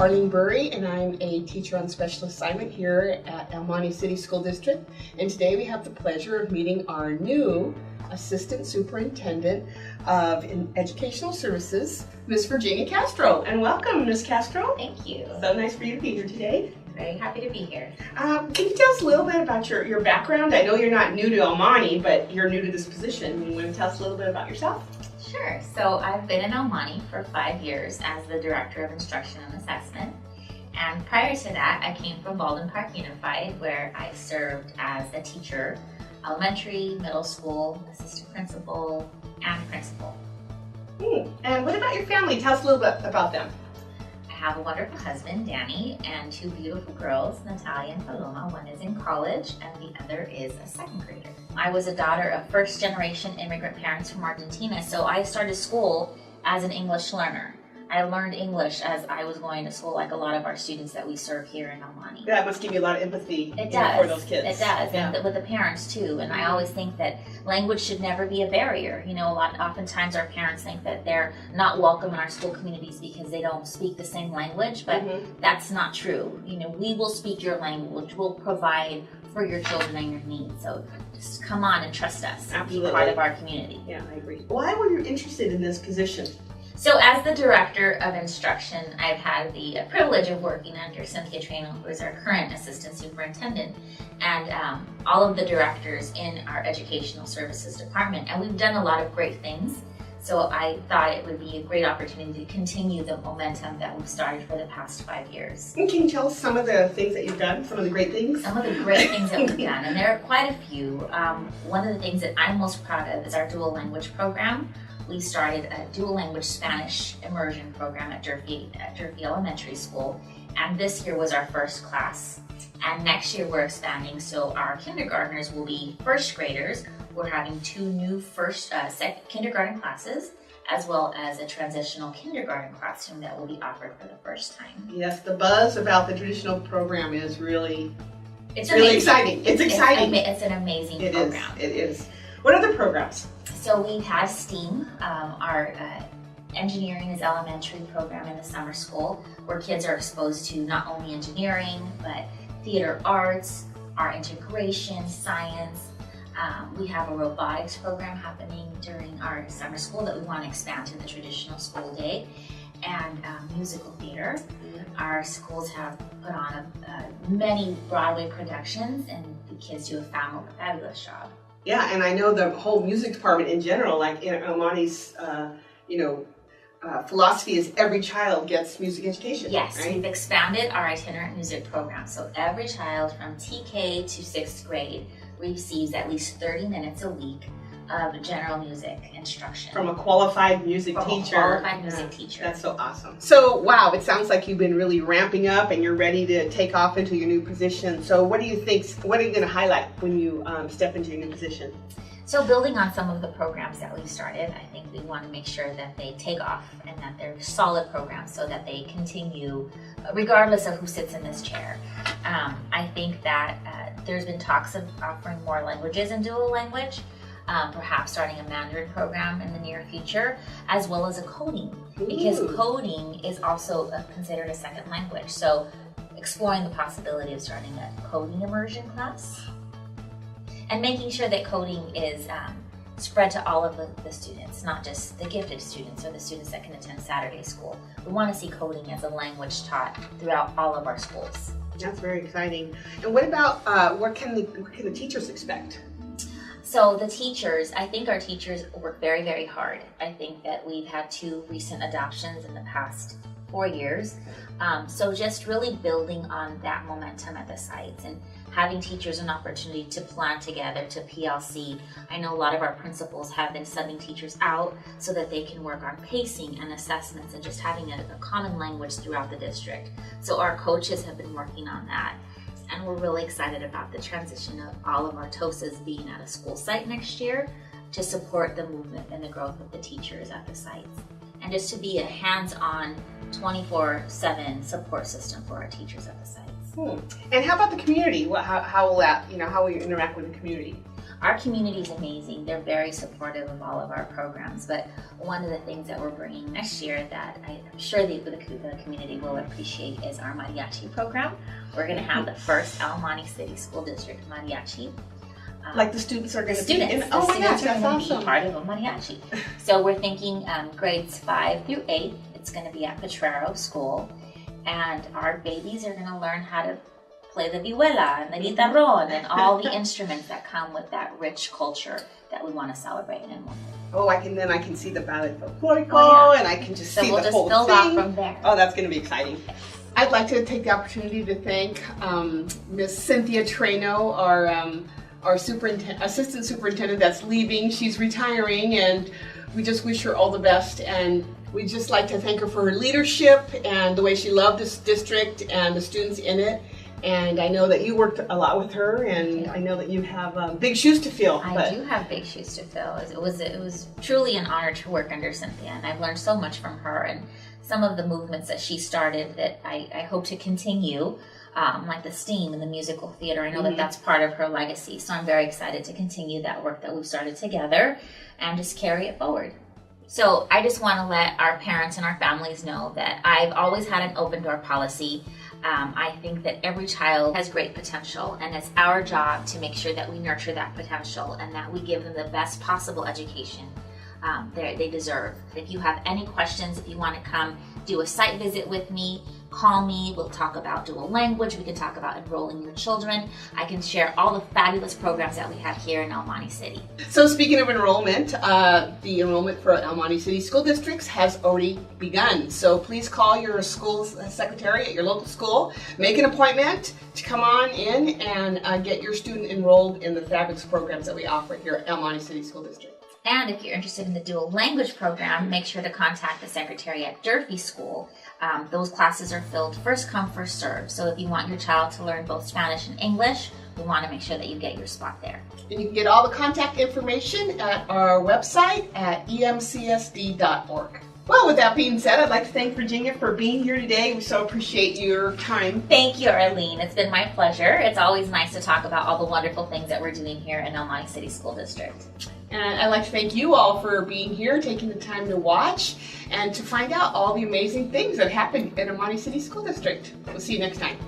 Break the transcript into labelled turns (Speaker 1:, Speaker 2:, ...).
Speaker 1: Arlene Burry, and I'm a teacher on special assignment here at El Monte City School District. And today we have the pleasure of meeting our new Assistant Superintendent of Educational Services, Ms. Virginia Castro. And welcome, Ms. Castro.
Speaker 2: Thank you.
Speaker 1: So nice for you to be here today.
Speaker 2: Very happy to be here.
Speaker 1: Can you tell us a little bit about your background? I know you're not new to El Monte, but you're new to this position. You want to tell us a little bit about yourself?
Speaker 2: Sure. So I've been in El Monte for 5 years as the Director of Instruction and Assessment. And prior to that, I came from Baldwin Park Unified, where I served as a teacher, elementary, middle school, assistant principal, and principal.
Speaker 1: And what about your family? Tell us a little bit about them.
Speaker 2: I have a wonderful husband, Danny, and 2 beautiful girls, Natalia and Paloma. One is in college and the other is a 2nd grader. I was a daughter of first-generation immigrant parents from Argentina, so I started school as an English learner. I learned English as I was going to school, like a lot of our students that we serve here in El Monte.
Speaker 1: That must give you a lot of empathy
Speaker 2: for
Speaker 1: those kids.
Speaker 2: It does,
Speaker 1: yeah.
Speaker 2: And with the parents too. And I always think that language should never be a barrier. You know, oftentimes our parents think that they're not welcome in our school communities because they don't speak the same language, but that's not true. You know, we will speak your language. We'll provide for your children and your needs. So just come on and trust us.
Speaker 1: Absolutely.
Speaker 2: Be part of our community.
Speaker 1: Yeah, I agree. Why were you interested in this position?
Speaker 2: So as the Director of Instruction, I've had the privilege of working under Cynthia Traino, who is our current Assistant Superintendent, and all of the directors in our Educational Services Department. And we've done a lot of great things. So I thought it would be a great opportunity to continue the momentum that we've started for the past 5 years.
Speaker 1: And can you tell us some of the things that you've done, some of the great things?
Speaker 2: Some of the great things that we've done, and there are quite a few. One of the things that I'm most proud of is our dual language program. We started a dual language Spanish immersion program at Durfee Elementary School, and this year was our first class. And next year we're expanding, so our kindergartners will be 1st graders. We're having 2 new kindergarten classes, as well as a transitional kindergarten classroom that will be offered for the first time.
Speaker 1: Yes, the buzz about the traditional program is really,
Speaker 2: it's
Speaker 1: really exciting. It's exciting.
Speaker 2: It's an amazing program.
Speaker 1: It is. What other programs?
Speaker 2: So we have STEAM, our engineering is elementary program in the summer school, where kids are exposed to not only engineering, but theater arts, our integration, science. We have a robotics program happening during our summer school that we want to expand to the traditional school day, and musical theater. Our schools have put on many Broadway productions, and the kids do a fabulous job.
Speaker 1: Yeah, and I know the whole music department in general, like in El Monte's, philosophy is every child gets music education.
Speaker 2: Yes,
Speaker 1: right?
Speaker 2: We've expanded our itinerant music program. So every child from TK to 6th grade receives at least 30 minutes a week of general music instruction.
Speaker 1: From a qualified music teacher.
Speaker 2: That's
Speaker 1: so awesome. So, wow, it sounds like you've been really ramping up and you're ready to take off into your new position. So what do you think, what are you going to highlight when you step into your new position?
Speaker 2: So building on some of the programs that we've started, I think we want to make sure that they take off and that they're solid programs so that they continue regardless of who sits in this chair. I think that there's been talks of offering more languages in dual language, perhaps starting a Mandarin program in the near future, as well as a coding, because coding is also considered a 2nd language. So exploring the possibility of starting a coding immersion class, and making sure that coding is spread to all of the students, not just the gifted students or the students that can attend Saturday school. We want to see coding as a language taught throughout all of our schools.
Speaker 1: That's very exciting. And what about, what can the teachers expect?
Speaker 2: So the teachers, I think our teachers work very, very hard. I think that we've had 2 recent adoptions in the past 4 years. So just really building on that momentum at the sites and having teachers an opportunity to plan together to PLC. I know a lot of our principals have been subbing teachers out so that they can work on pacing and assessments and just having a common language throughout the district. So our coaches have been working on that. And we're really excited about the transition of all of our TOSAs being at a school site next year to support the movement and the growth of the teachers at the sites. And just to be a hands-on 24/7 support system for our teachers at the sites.
Speaker 1: And how about the community? How will that, how will you interact with the community?
Speaker 2: Our community is amazing. They're very supportive of all of our programs, but one of the things that we're bringing next year that I'm sure the community will appreciate is our mariachi program. We're going to have the first El Monte City School District mariachi.
Speaker 1: Like the students are going to be in?
Speaker 2: Oh my gosh,
Speaker 1: that's awesome.
Speaker 2: Be part of a mariachi. So we're thinking grades 5 through 8. It's going to be at Potrero School, and our babies are going to learn how to play the vihuela and the guitarrón and all the instruments that come with that rich culture that we want to celebrate in Monte.
Speaker 1: Oh, I can see the ballet folklorico, and I can just see the whole thing.
Speaker 2: We'll just build off from there.
Speaker 1: Oh, that's going to be exciting. I'd like to take the opportunity to thank Miss Cynthia Treno, our assistant superintendent that's leaving. She's retiring, and we just wish her all the best. And we'd just like to thank her for her leadership and the way she loved this district and the students in it. And I know that you worked a lot with her, and I know that you have big shoes to fill.
Speaker 2: I do have big shoes to fill. It was truly an honor to work under Cynthia, and I've learned so much from her and some of the movements that she started that I hope to continue, like the STEAM and the musical theater. I know that that's part of her legacy, so I'm very excited to continue that work that we've started together and just carry it forward. So I just want to let our parents and our families know that I've always had an open door policy. I think that every child has great potential, and it's our job to make sure that we nurture that potential and that we give them the best possible education they deserve. If you have any questions, if you want to come do a site visit with me, call me. We'll talk about dual language. We can talk about enrolling your children. I can share all the fabulous programs that we have here in El Monte City.
Speaker 1: So speaking of enrollment, the enrollment for El Monte City School Districts has already begun. So please call your school secretary at your local school, make an appointment to come on in and get your student enrolled in the fabulous programs that we offer here at El Monte City School District.
Speaker 2: And if you're interested in the dual language program, make sure to contact the secretary at Durfee School. Those classes are filled first come, first serve. So if you want your child to learn both Spanish and English, we want to make sure that you get your spot there.
Speaker 1: And you can get all the contact information at our website at EMCSD.org. Well, with that being said, I'd like to thank Virginia for being here today. We so appreciate your time.
Speaker 2: Thank you, Arlene. It's been my pleasure. It's always nice to talk about all the wonderful things that we're doing here in El Monte City School District.
Speaker 1: And I'd like to thank you all for being here, taking the time to watch, and to find out all the amazing things that happen in El Monte City School District. We'll see you next time.